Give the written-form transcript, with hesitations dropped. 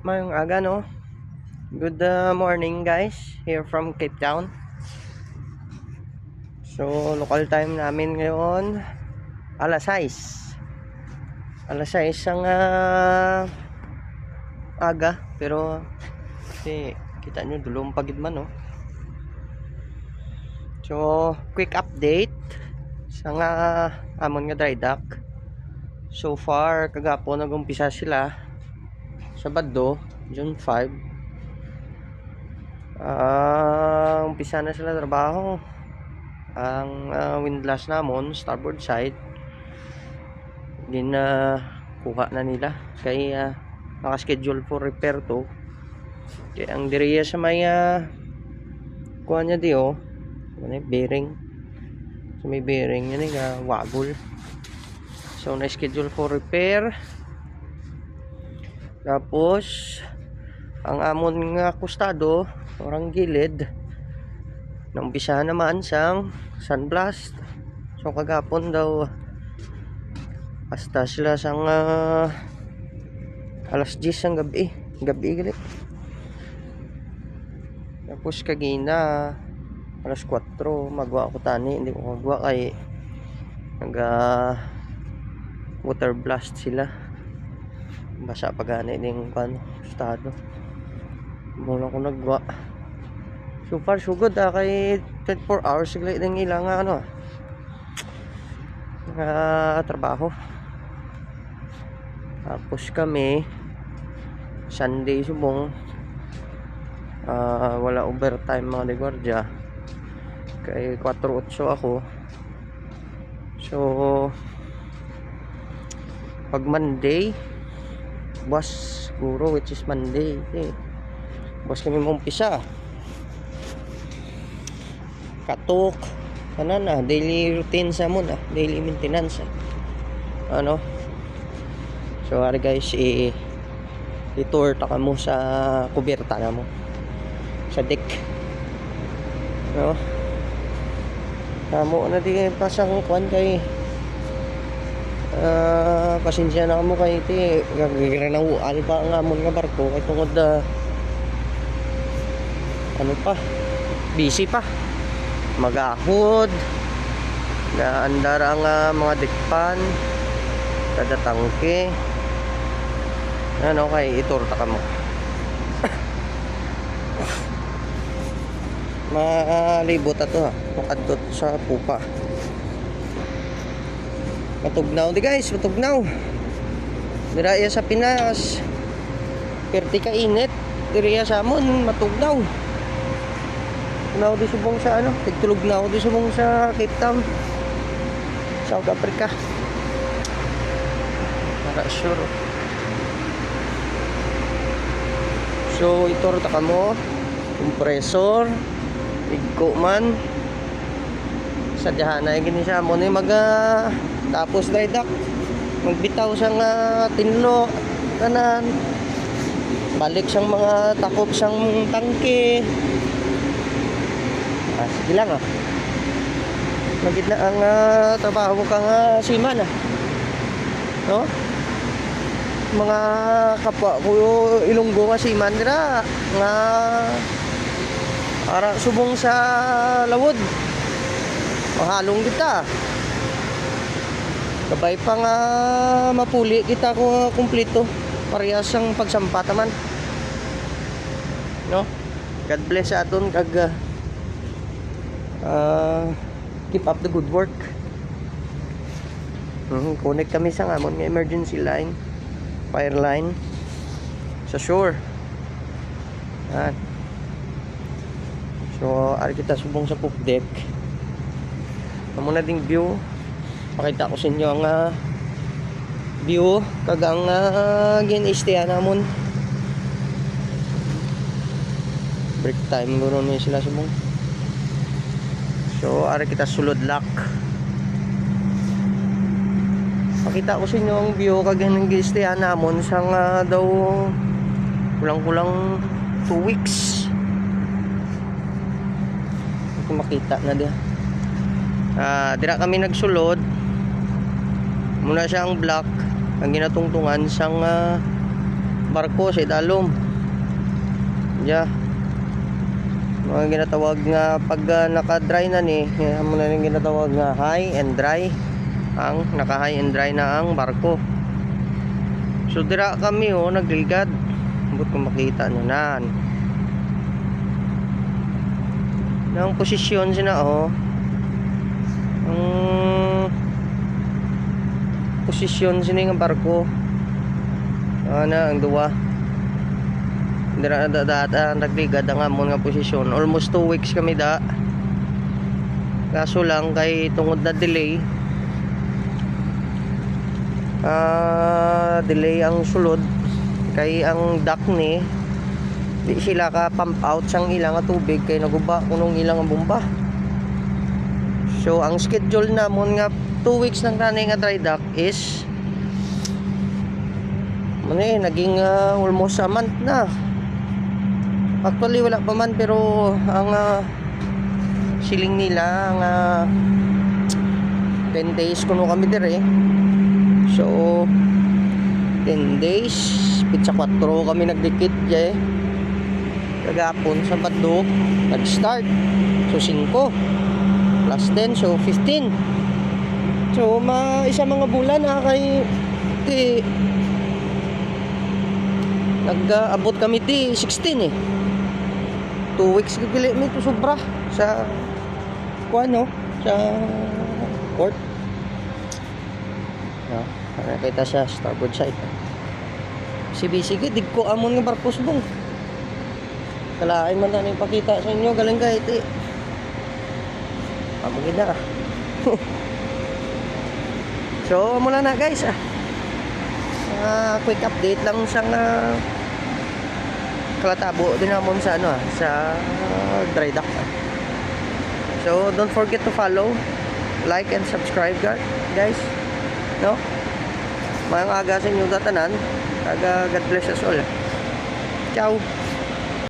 Mayong aga no. Good morning guys, here from Cape Town. So local time namin ngayon alas 6. Alas 6 ang aga, pero kasi kita nyo dulong pagid man no. So quick update sa nga amon nga dry dock. So far kagapon nag-umpisa sila Sabado, June 5. Umpisa na sila trabaho. Ang windlass namon, starboard side, din kuha na nila. Kaya naka-schedule for repair to. Kaya ang diriya sa may kuha niya di bearing. So may bearing yan wagol. So na-schedule for repair. Tapos ang amon nga kustado orang gilid naumpisa naman sang sunblast. So kagapon daw hasta sila sang alas 10 ang gabi gali. Tapos kagina alas 4 magwa ako tani, hindi ko magwa kay nag water blast sila. Basa pa gani din estado. Muna ko nagwa. So far so good kay 24 hours sigla din ilang trabaho. Tapos kami Sunday subong wala overtime mga de guardia. Kay 4-8 ako. So pag Monday bus siguro, which is Monday bus kami umpisa katok daily routine sa mo daily maintenance so ari guys i-tour ta kamo sa kuberta na mo sa deck kamo na di pasang kwan kay pasensya na kamo kay iti gagrenawuan pa ang amon nga barko kay tungod busy pa magahod naandar ang mga dekpan kada tangke kay itur ta kamo malibot ato makadtot sa pupa. Matugnaw di guys, matugnaw. Diraya sa Pinas. Perti ka init. Diraya sa amon, matugnaw. Tugnaw di subong sa tigtulugnaw di subong sa Cape Town, South Africa. Para sure. So ito ta kamo, compressor, igko man. Sadyahan na gini siya mo ni tapos dry dock magbitaw sang tinlo tanan balik sang mga takop sang tangke sige lang magid na ang trabaho ka nga siman no mga kapwa ko Ilonggo nga siman dira nga ara subong sa lawod mahalong kita kabay pa nga mapuli kita ko kumpleto parehas ang pagsampa taman no. God bless aton kag keep up the good work. Connect kami sa amon nga emergency line, fire line sa shore. So ari kita subong sa poop deck. Amo na ding view. Pakita ko sa inyo ang view kagang gin-istayan namon. Break time guro ni sila subong. So ari kita sulod lock. Pakita ko sa inyo ang view kagang gin-istayan namon sang daw kulang-kulang 2 weeks. Kung makita na dia. Dira kami nagsulod muna siyang block ang ginatungtungan sang barko sa idalom. Yeah. Mga ginatawag nga pag naka-dry na ni, mo na rin ginatawag nga high and dry. Ang naka-high and dry na ang barko. So dira kami nagligad. But kung makita nyo na. Nang posisyon sina ang posisyon sini nga barko. Ana ang duwa. Dira na data nagligad ang amon nga posisyon. Almost 2 weeks kami da. Kaso lang kay tungod na delay. Delay ang sulod kay ang dock ni di sila ka pump out sang ilang nga tubig kay naguba kunong ilang nga bomba. So ang schedule namon nga 2 weeks nang running nga dry dock is naging almost a month na. Actually wala pa man pero ang siling nila ang 10 days kuno kami dire. So 10 days pitsa 4 kami nagdikit kagapon sa Sabado nag-start. So 5 plus 10 so 15. So isa mga bulan kay nag-abot kami 16 2 weeks kagili mi to sobra sa sa port. Nakita siya starboard side. Sige digko amon nga barkos bong. Kalain man na ipakita sa inyo galing kahit gina. So muna na guys quick update lang sa kalatabo din namon sa sa dry dock. So don't forget to follow, like and subscribe guys. No? Mga aga sa inyo datanan. God bless us all. Ciao.